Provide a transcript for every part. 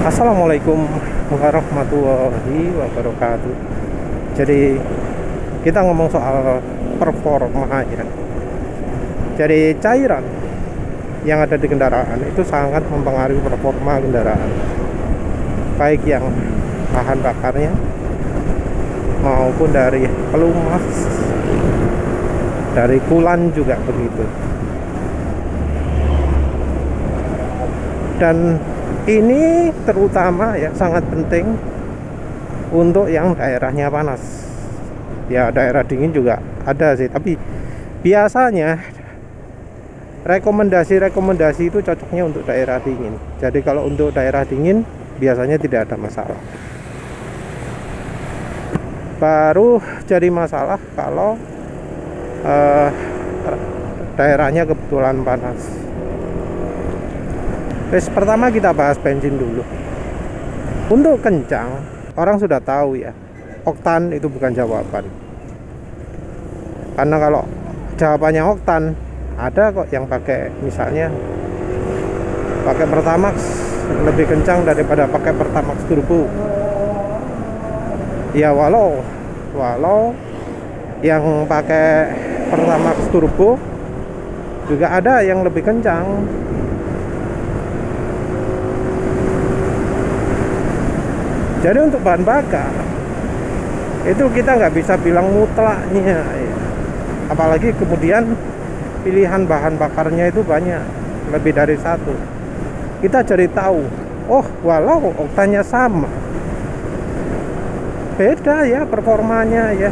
Assalamualaikum warahmatullahi wabarakatuh. Jadi kita ngomong soal performa ya. Jadi cairan yang ada di kendaraan itu sangat mempengaruhi performa kendaraan, baik yang bahan bakarnya maupun dari pelumas, dari kulan juga begitu. Dan ini terutama ya sangat penting untuk yang daerahnya panas. Ya daerah dingin juga ada sih, tapi biasanya rekomendasi itu cocoknya untuk daerah dingin. Jadi kalau untuk daerah dingin biasanya tidak ada masalah. Baru jadi masalah kalau daerahnya kebetulan panas. Pertama kita bahas bensin dulu. Untuk kencang, orang sudah tahu ya, oktan itu bukan jawaban. Karena kalau jawabannya oktan, ada kok yang pakai misalnya pakai Pertamax lebih kencang daripada pakai Pertamax turbo. Ya walau yang pakai Pertamax turbo juga ada yang lebih kencang. Jadi untuk bahan bakar itu kita nggak bisa bilang mutlaknya ya. Apalagi kemudian pilihan bahan bakarnya itu banyak, lebih dari satu. Kita cari tahu, oh walau oktannya sama, beda ya performanya ya.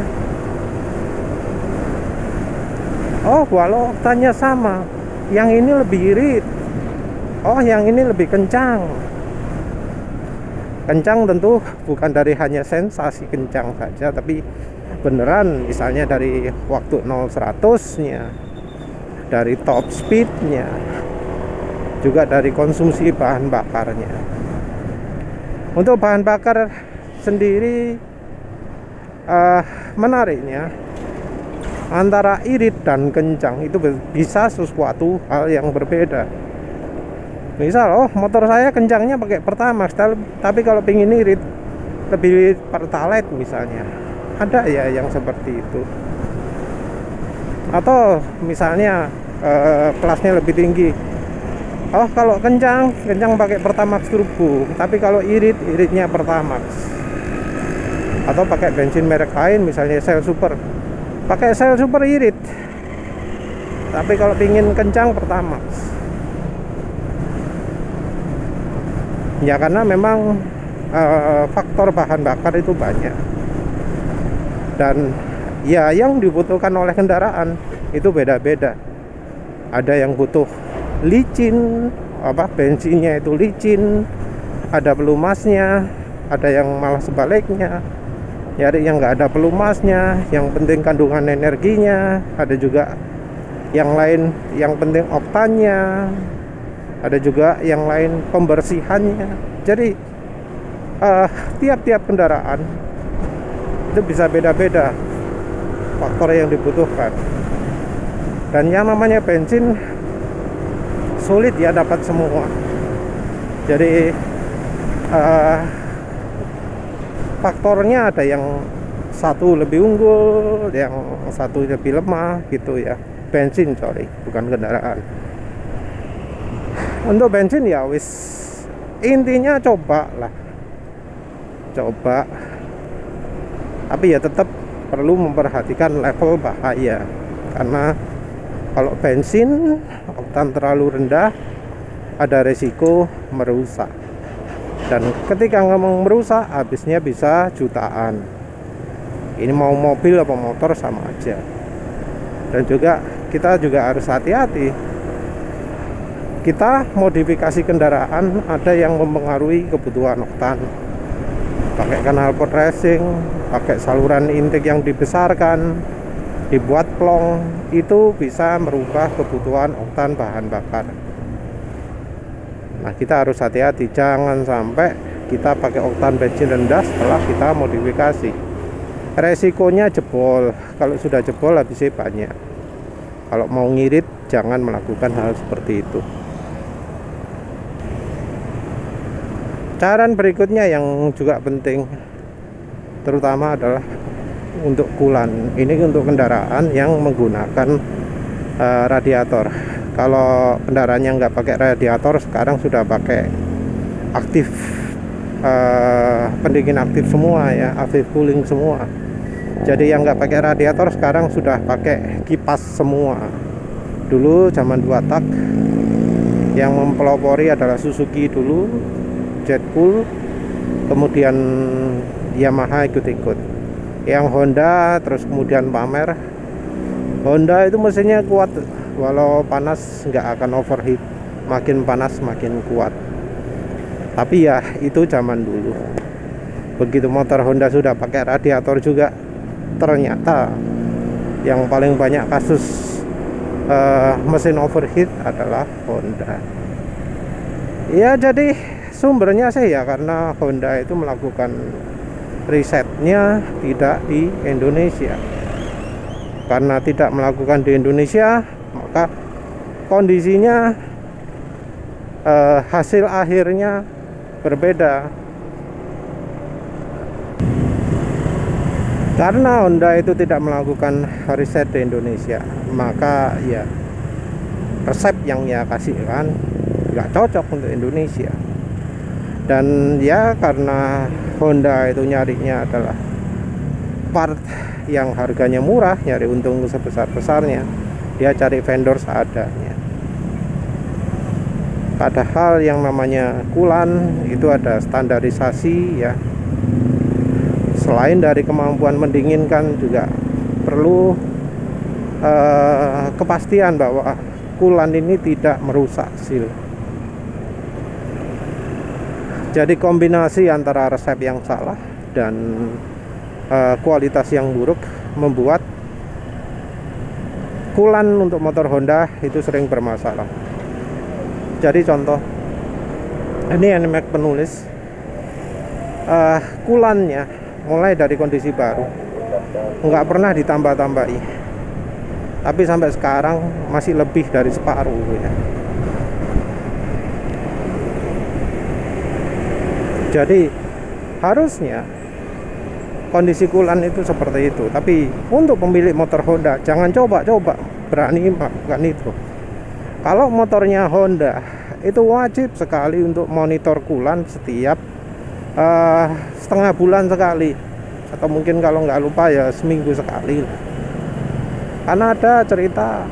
Oh walau oktannya sama, yang ini lebih irit, oh yang ini lebih kencang. Kencang tentu bukan dari hanya sensasi kencang saja, tapi beneran misalnya dari waktu 0-100 nya, dari top speed nya, juga dari konsumsi bahan bakarnya. Untuk bahan bakar sendiri menariknya antara irit dan kencang itu bisa sesuatu hal yang berbeda. Misal, oh motor saya kencangnya pakai Pertamax, tapi kalau pingin irit lebih Pertalite misalnya, ada ya yang seperti itu. Atau misalnya kelasnya lebih tinggi, oh kalau kencang pakai Pertamax turbo, tapi kalau iritnya Pertamax. Atau pakai bensin merek lain, misalnya Shell Super, pakai Shell Super irit, tapi kalau pingin kencang Pertamax. Ya karena memang faktor bahan bakar itu banyak, dan ya yang dibutuhkan oleh kendaraan itu beda-beda. Ada yang butuh licin, bensinnya itu licin, ada pelumasnya. Ada yang malah sebaliknya, nyari yang nggak ada pelumasnya, yang penting kandungan energinya. Ada juga yang lain yang penting oktannya. Ada juga yang lain pembersihannya. Jadi tiap-tiap kendaraan itu bisa beda-beda faktor yang dibutuhkan. Dan yang namanya bensin sulit ya dapat semua. Jadi faktornya ada yang satu lebih unggul, yang satu lebih lemah gitu ya. Bensin bukan kendaraan. Untuk bensin ya wis, intinya coba, tapi ya tetap perlu memperhatikan level bahaya. Karena kalau bensin oktan terlalu rendah, ada resiko merusak, dan ketika ngomong merusak habisnya bisa jutaan. Ini mau mobil apa motor sama aja. Dan juga kita juga harus hati-hati. Kita modifikasi kendaraan ada yang mempengaruhi kebutuhan oktan. Pakai knalpot racing, pakai saluran intake yang dibesarkan, dibuat plong, itu bisa merubah kebutuhan oktan bahan bakar. Nah kita harus hati-hati, jangan sampai kita pakai oktan bensin rendah setelah kita modifikasi. Resikonya jebol. Kalau sudah jebol habisnya banyak. Kalau mau ngirit jangan melakukan hal seperti itu. Saran berikutnya yang juga penting terutama adalah untuk coolant. Ini untuk kendaraan yang menggunakan radiator. Kalau kendaraannya nggak pakai radiator, sekarang sudah pakai aktif, pendingin aktif semua ya, aktif cooling semua. Jadi yang nggak pakai radiator sekarang sudah pakai kipas semua. Dulu zaman 2 tak yang mempelopori adalah Suzuki dulu, Jetcool, kemudian Yamaha ikut-ikut. Yang Honda terus kemudian pamer. Honda itu mesinnya kuat, walau panas nggak akan overheat, makin panas makin kuat. Tapi ya itu zaman dulu. Begitu motor Honda sudah pakai radiator juga, ternyata yang paling banyak kasus mesin overheat adalah Honda. Ya jadi sumbernya sih ya karena Honda itu melakukan risetnya tidak di Indonesia. Karena tidak melakukan di Indonesia, maka kondisinya hasil akhirnya berbeda. Karena Honda itu tidak melakukan riset di Indonesia, maka ya resep yang dia kasihkan nggak cocok untuk Indonesia. Dan ya karena Honda itu nyarinya adalah part yang harganya murah, nyari untung sebesar-besarnya, dia cari vendor seadanya. Padahal yang namanya coolant itu ada standarisasi ya. Selain dari kemampuan mendinginkan, juga perlu kepastian bahwa coolant ini tidak merusak seal. Jadi kombinasi antara resep yang salah dan kualitas yang buruk membuat coolant untuk motor Honda itu sering bermasalah. Jadi contoh, ini NMAX penulis, coolantnya mulai dari kondisi baru nggak pernah ditambah-tambahi, tapi sampai sekarang masih lebih dari separuh ya. Jadi harusnya kondisi coolant itu seperti itu. Tapi untuk pemilik motor Honda jangan coba-coba berani melakukan itu. Kalau motornya Honda itu wajib sekali untuk monitor coolant setiap setengah bulan sekali, atau mungkin kalau nggak lupa ya seminggu sekali. Karena ada cerita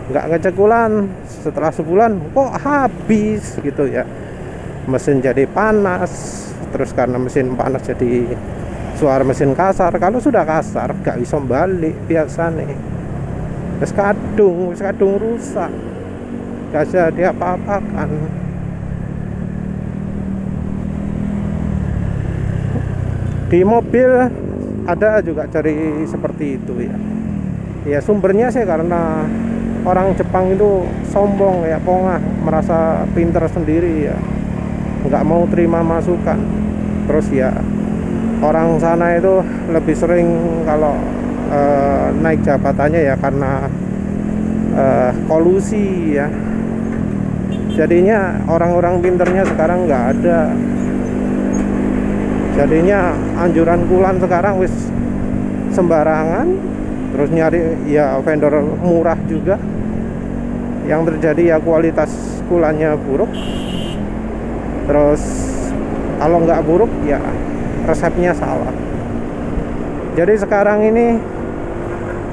nggak ngecek coolant, setelah sebulan kok habis gitu ya, mesin jadi panas. Terus karena mesin panas jadi suara mesin kasar. Kalau sudah kasar nggak bisa balik biasanya. Terus kadung rusak, nggak bisa diapa-apakan. Di mobil ada juga cari seperti itu ya. Ya sumbernya sih karena orang Jepang itu sombong ya, pongah, merasa pinter sendiri ya, nggak mau terima masukan. Terus ya orang sana itu lebih sering kalau naik jabatannya ya karena kolusi ya. Jadinya orang-orang pinternya sekarang nggak ada. Jadinya anjuran coolant sekarang wis sembarangan, terus nyari ya vendor murah juga. Yang terjadi ya kualitas coolantnya buruk. Terus kalau nggak buruk ya resepnya salah. Jadi sekarang ini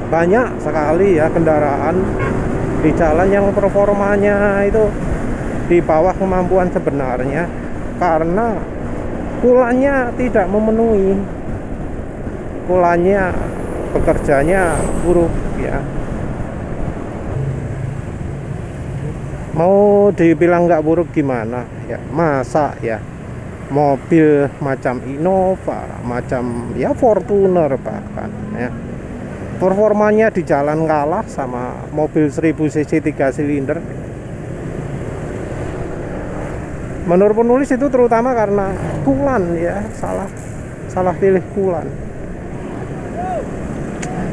banyak sekali ya kendaraan di jalan yang performanya itu di bawah kemampuan sebenarnya karena coolantnya tidak memenuhi. Coolantnya bekerjanya buruk ya. Mau dibilang nggak buruk gimana ya, masa ya mobil macam Innova, macam ya Fortuner bahkan ya, performanya di jalan kalah sama mobil 1000 cc 3 silinder. Menurut penulis itu terutama karena coolant ya, salah pilih coolant.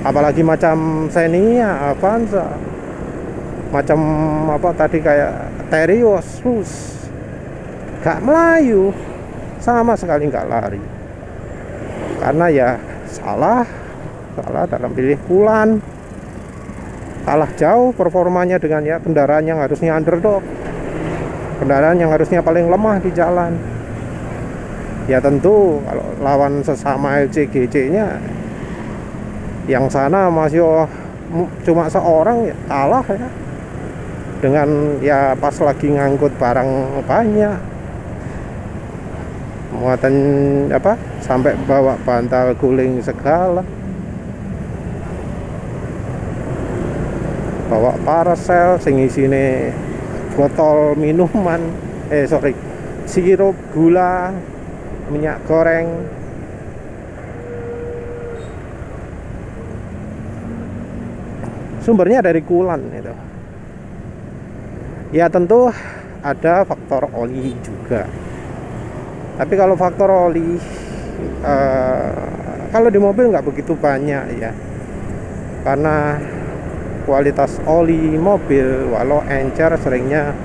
Apalagi macam Xenia, Avanza, macam apa tadi kayak Terios, gak melayu, sama sekali nggak lari, karena ya salah dalam pilih kulan, kalah jauh performanya dengan ya kendaraan yang harusnya underdog, kendaraan yang harusnya paling lemah di jalan. Ya tentu kalau lawan sesama LCGC nya yang sana masih cuma seorang, ya kalah ya, dengan ya pas lagi ngangkut barang banyak, muatan apa sampai bawa bantal guling segala, bawa parcel sing isine botol minuman, sirup, gula, minyak goreng. Sumbernya dari kulan itu. Ya tentu ada faktor oli juga. Tapi kalau faktor oli kalau di mobil nggak begitu banyak ya, karena kualitas oli mobil walau encer seringnya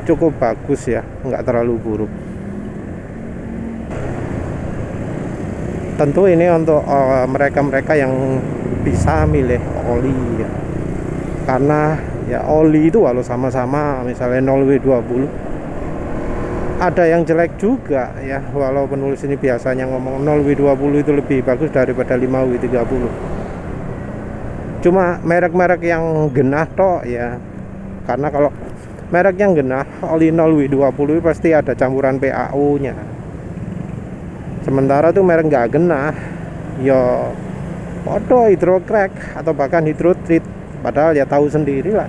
cukup bagus ya, nggak terlalu buruk. Tentu ini untuk mereka-mereka yang bisa milih oli ya. Karena ya oli itu walau sama-sama misalnya 0W20 ada yang jelek juga ya, walau penulis ini biasanya ngomong 0W20 itu lebih bagus daripada 5W30. Cuma merek-merek yang genah toh ya, karena kalau merek yang genah oli 0W20 pasti ada campuran PAO nya. Sementara tuh merek nggak genah ya podo hidrocrack atau bahkan hidrotreat, padahal ya tahu sendiri lah,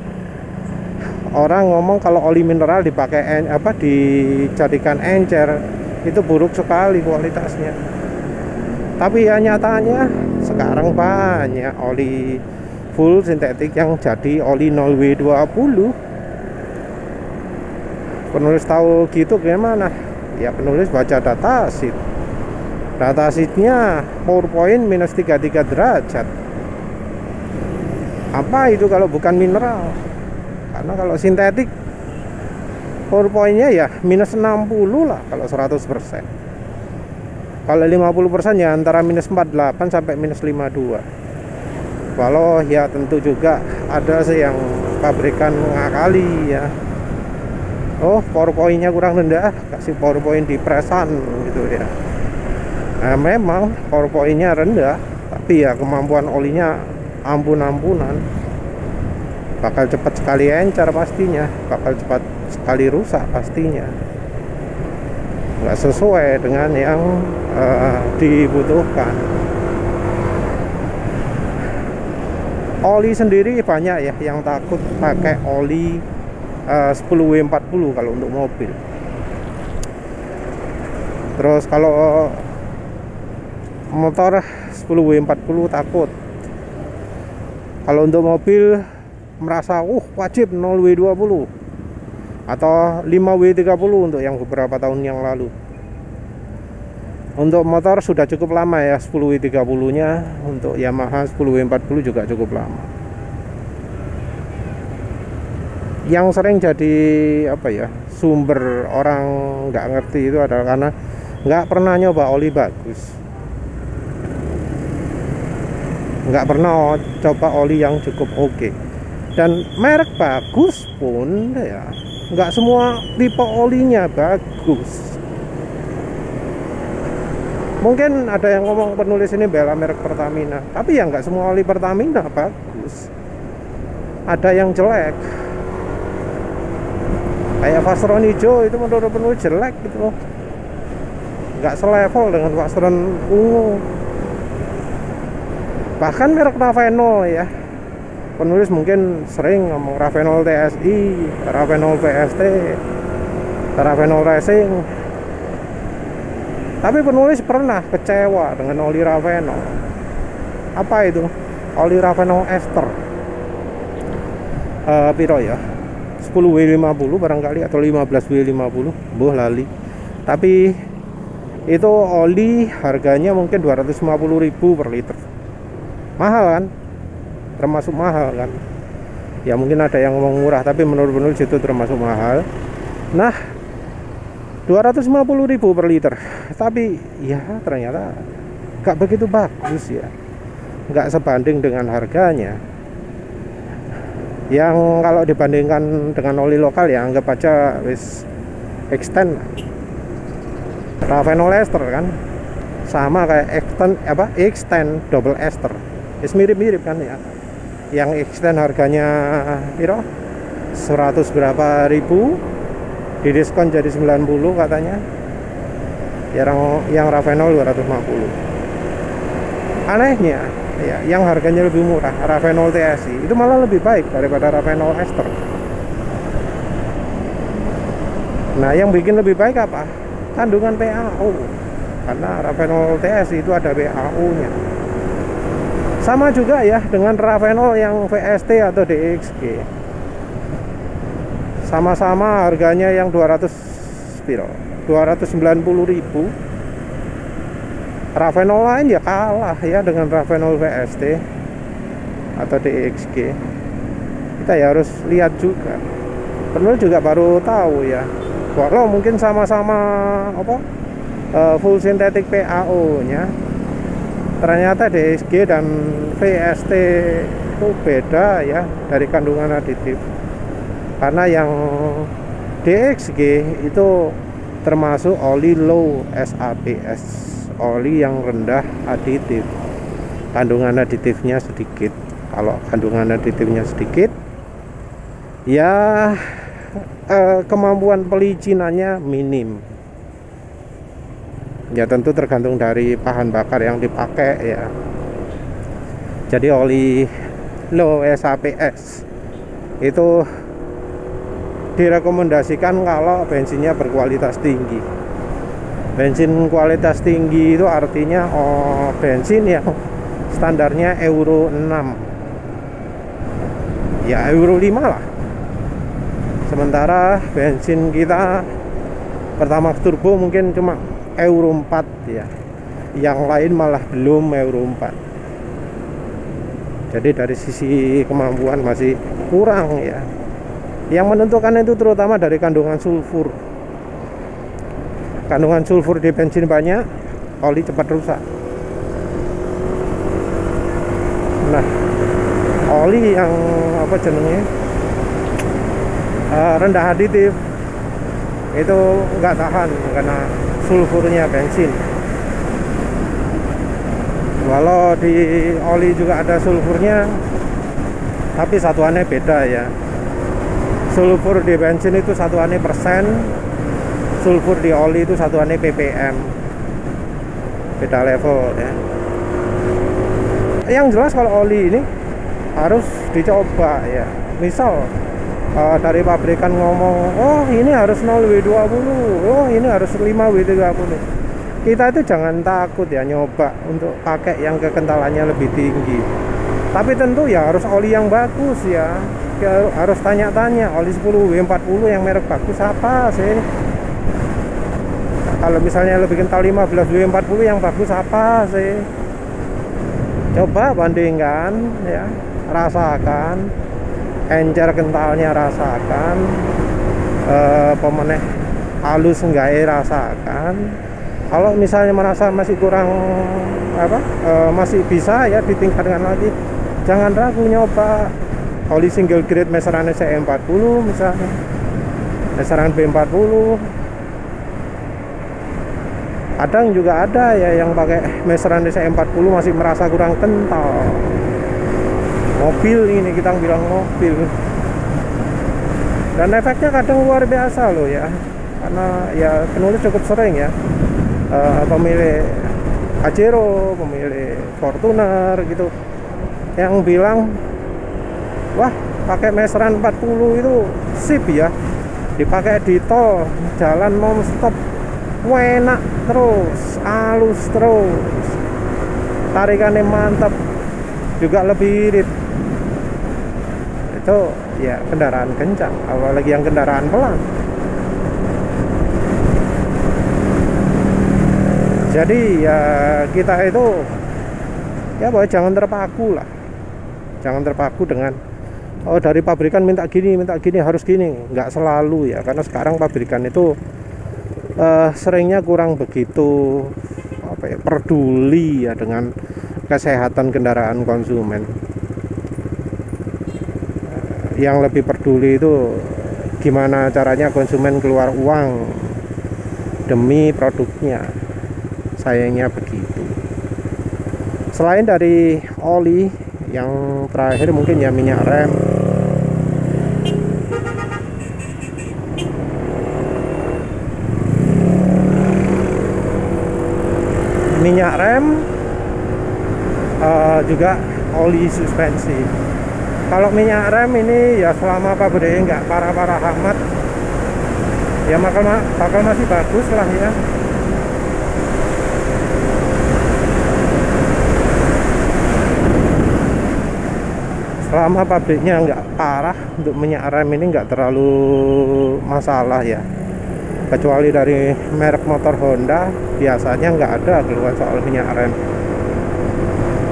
orang ngomong kalau oli mineral dipakai dijadikan encer itu buruk sekali kualitasnya. Tapi ya nyatanya sekarang banyak oli full sintetik yang jadi oli 0W20. Penulis tahu gitu gimana? Ya penulis baca datasheet. Datasheetnya PowerPoint minus 33 derajat. Apa itu kalau bukan mineral? Karena kalau sintetik PowerPoint-nya ya minus 60 lah kalau 100%. Kalau 50% ya antara minus 48 sampai minus 52. Walau ya tentu juga ada sih yang pabrikan ngakali ya. Oh, PowerPoint-nya kurang rendah, kasih PowerPoint di presan gitu ya. Nah, memang PowerPoint-nya rendah, tapi ya kemampuan olinya ampun-ampunan. Bakal cepat sekali encer pastinya, bakal cepat sekali rusak pastinya. Nggak sesuai dengan yang dibutuhkan. Oli sendiri banyak ya yang takut pakai oli 10W40 kalau untuk mobil. Terus kalau motor 10W40 takut. Kalau untuk mobil merasa wajib 0W20 atau 5W30 untuk yang beberapa tahun yang lalu. Untuk motor sudah cukup lama ya 10W30 nya, untuk Yamaha 10W40 juga cukup lama. Yang sering jadi apa ya sumber orang nggak ngerti itu adalah karena nggak pernah nyoba oli bagus, nggak pernah coba oli yang cukup oke. Dan merek bagus pun ya nggak semua tipe olinya bagus. Mungkin ada yang ngomong penulis ini bela merek Pertamina, tapi ya nggak semua oli Pertamina bagus, ada yang jelek. Kayak Fastron hijau itu menurut penulis jelek gitu loh, nggak selevel dengan Fastron ungu. Bahkan merek Ravenol ya, penulis mungkin sering ngomong Ravenol TSI, Ravenol PST, Ravenol Racing. Tapi penulis pernah kecewa dengan oli Ravenol. Apa itu? Oli Ravenol ester. Piro ya? 10W50 barangkali atau 15W50, boh lali. Tapi itu oli harganya mungkin 250.000 per liter. Mahal kan? Termasuk mahal kan? Ya mungkin ada yang ngomong murah, tapi menurut penulis itu termasuk mahal. Nah, 250.000 per liter. Tapi ya ternyata gak begitu bagus ya, nggak sebanding dengan harganya. Yang kalau dibandingkan dengan oli lokal ya anggap aja wis extend Ravenol ester kan, sama kayak extend double ester, is mirip-mirip kan ya. Yang extend harganya piro 100 berapa ribu, didiskon jadi 90 katanya. Yang Ravenol 250. Anehnya ya, yang harganya lebih murah Ravenol TSI itu malah lebih baik daripada Ravenol ester. Nah, yang bikin lebih baik apa? Kandungan PAO. Karena Ravenol TSI itu ada PAO-nya. Sama juga ya dengan Ravenol yang VST atau DXG. Sama-sama harganya yang 290.000. Ravenol lain ya kalah ya dengan Ravenol VST atau DXG. Kita ya harus lihat juga. Perlu juga baru tahu ya. Walau mungkin sama-sama full sintetik PAO-nya, ternyata DXG dan VST itu beda ya dari kandungan aditif. Karena yang DXG itu termasuk oli low SAPS, oli yang rendah aditif, kandungan aditifnya sedikit. Kalau kandungan aditifnya sedikit ya kemampuan pelicinannya minim. Ya tentu tergantung dari bahan bakar yang dipakai ya. Jadi oli low SAPS itu direkomendasikan kalau bensinnya berkualitas tinggi. Bensin kualitas tinggi itu artinya bensin yang standarnya Euro 6 ya, Euro 5 lah. Sementara bensin kita Pertamax turbo mungkin cuma Euro 4 ya, yang lain malah belum Euro 4. Jadi dari sisi kemampuan masih kurang ya. Yang menentukan itu terutama dari kandungan sulfur. Kandungan sulfur di bensin banyak, oli cepat rusak. Nah, oli yang rendah aditif itu nggak tahan karena sulfurnya bensin. Walau di oli juga ada sulfurnya, tapi satuannya beda ya. Sulfur di bensin itu satuannya persen, sulfur di oli itu satuannya ppm. Beda level ya. Yang jelas kalau oli ini harus dicoba ya. Misal dari pabrikan ngomong, oh ini harus 0W20, oh ini harus 5W30. Kita itu jangan takut ya nyoba untuk pakai yang kekentalannya lebih tinggi. Tapi tentu ya harus oli yang bagus ya. Harus tanya-tanya oli 10W40 yang merek bagus apa sih. Kalau misalnya lebih kental 15W40 yang bagus apa sih. Coba bandingkan ya, rasakan, encer kentalnya rasakan, pemeneh halus enggak rasakan. Kalau misalnya merasa masih kurang masih bisa ya ditingkatkan lagi, jangan ragu nyoba oli single grade meseran CE40 misalnya, meseran B40. Kadang juga ada ya yang pakai meseran CE40 masih merasa kurang kental. Mobil ini kita bilang mobil, dan efeknya kadang luar biasa loh ya. Karena ya penulis cukup sering ya pemilik Pajero, pemilik Fortuner gitu, yang bilang wah pakai meseran 40 itu sip ya, dipakai di tol jalan non-stop, enak terus, halus terus, tarikannya mantap, juga lebih irit. Itu ya kendaraan kencang, apalagi yang kendaraan pelan. Jadi ya kita itu ya bahwa jangan terpaku lah, jangan terpaku dengan dari pabrikan minta gini harus gini. Nggak selalu ya, karena sekarang pabrikan itu seringnya kurang begitu peduli ya dengan kesehatan kendaraan konsumen. Yang lebih peduli itu gimana caranya konsumen keluar uang demi produknya, sayangnya begitu. Selain dari oli, yang terakhir mungkin ya minyak rem. Minyak rem, juga oli suspensi. Kalau minyak rem ini ya selama pabriknya nggak parah-parah amat, ya bakal masih bagus lah ya. Selama pabriknya nggak parah, untuk minyak rem ini nggak terlalu masalah ya. Kecuali dari merek motor Honda, biasanya nggak ada keluhan soal minyak rem.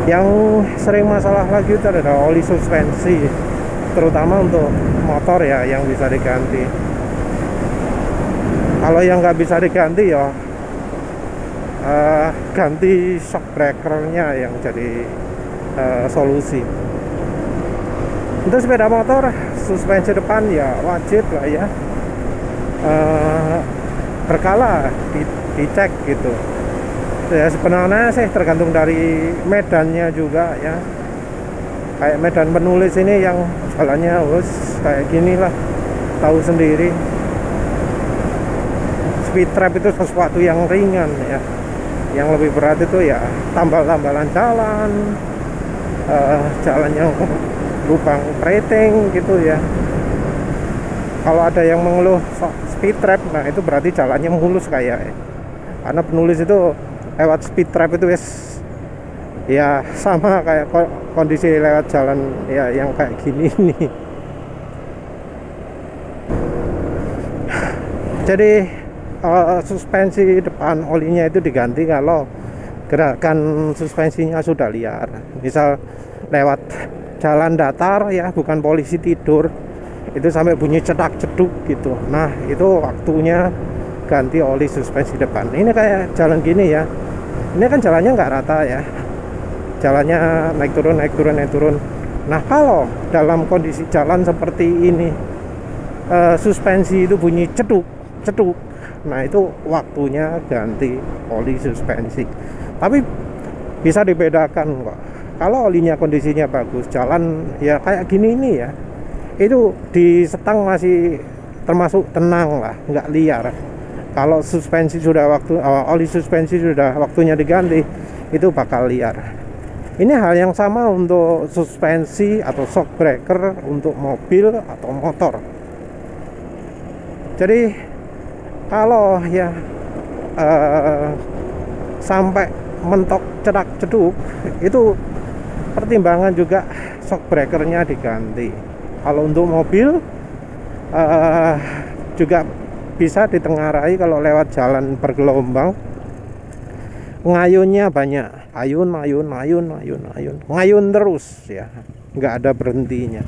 Yang sering masalah lagi itu adalah oli suspensi, terutama untuk motor ya, yang bisa diganti. Kalau yang nggak bisa diganti ya ganti shock breakernya yang jadi solusi. Untuk sepeda motor, suspensi depan ya wajib lah ya, berkala dicek gitu. Ya sebenarnya sih tergantung dari medannya juga ya. Kayak medan penulis ini yang jalannya kayak gini lah, tahu sendiri. Speed trap itu sesuatu yang ringan ya. Yang lebih berat itu ya tambal-tambalan jalan, jalan yang lubang rating gitu ya. Kalau ada yang mengeluh speed trap, nah itu berarti jalannya mulus kayak. Karena penulis itu lewat speed trap itu ya sama kayak kondisi lewat jalan ya yang kayak gini nih. Jadi suspensi depan olinya itu diganti kalau gerakan suspensinya sudah liar. Misal lewat jalan datar ya, bukan polisi tidur, itu sampai bunyi cedak-ceduk gitu. Nah itu waktunya ganti oli suspensi depan. Ini kayak jalan gini ya, ini kan jalannya nggak rata ya, jalannya naik turun naik turun naik turun. Nah kalau dalam kondisi jalan seperti ini, suspensi itu bunyi ceduk ceduk, nah itu waktunya ganti oli suspensi. Tapi bisa dibedakan kok. Kalau olinya kondisinya bagus, jalan ya kayak gini ini ya, itu di setang masih termasuk tenang lah, nggak liar. Kalau suspensi sudah oli suspensi sudah waktunya diganti, itu bakal liar. Ini hal yang sama untuk suspensi atau shock breaker untuk mobil atau motor. Jadi kalau ya sampai mentok cedak ceduk, itu pertimbangan juga shock breakernya diganti. Kalau untuk mobil juga bisa ditengarai kalau lewat jalan bergelombang, ngayunnya banyak, ngayun terus ya, nggak ada berhentinya.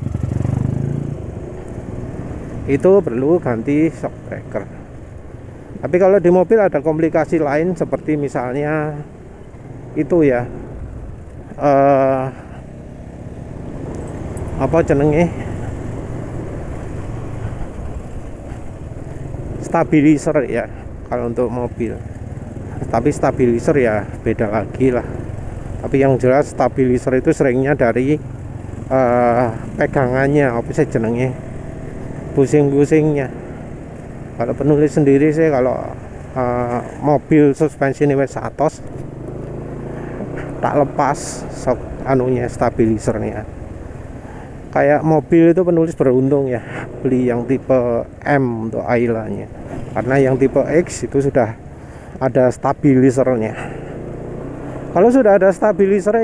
Itu perlu ganti shock breaker. Tapi kalau di mobil ada komplikasi lain, seperti misalnya itu ya apa jenenge, stabilizer ya kalau untuk mobil. Tapi stabilizer ya beda lagi lah. Tapi yang jelas stabilizer itu seringnya dari pegangannya, apa sih jenenge, pusing-pusingnya. Kalau penulis sendiri sih kalau mobil suspensi ini wis atos, tak lepas sok anunya, stabilizernya. Kayak mobil itu penulis beruntung ya beli yang tipe M untuk Ayla-nya, karena yang tipe X itu sudah ada stabilizernya. Kalau sudah ada stabilizer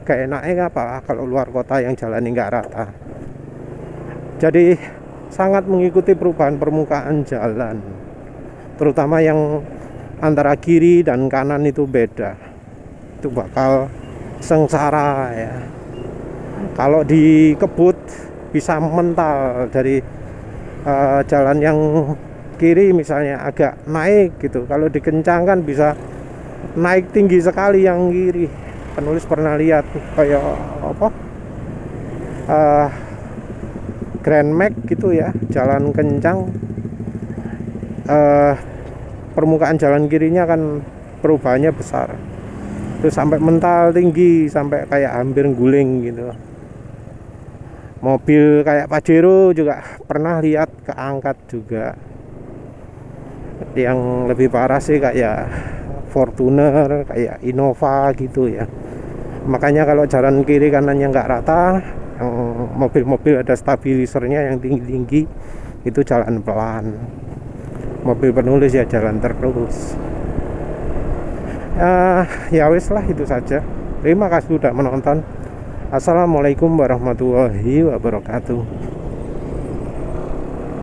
kayak enaknya apa kalau luar kota yang jalan nggak rata. Jadi sangat mengikuti perubahan permukaan jalan, terutama yang antara kiri dan kanan itu beda. Itu bakal sengsara ya. Kalau dikebut bisa mental dari jalan yang kiri misalnya agak naik gitu, kalau dikencangkan bisa naik tinggi sekali yang kiri. Penulis pernah lihat kayak apa, Grand Max gitu ya, jalan kencang, permukaan jalan kirinya kan perubahannya besar, terus sampai mental tinggi, sampai kayak hampir guling gitu. Mobil kayak Pajero juga pernah lihat keangkat juga. Yang lebih parah sih kayak Fortuner, kayak Innova gitu ya. Makanya kalau jalan kiri kanannya nggak rata, yang mobil-mobil ada stabilisernya yang tinggi-tinggi, itu jalan pelan. Mobil penulis ya jalan terus. Ya wis lah, itu saja. Terima kasih sudah menonton. Assalamualaikum warahmatullahi wabarakatuh.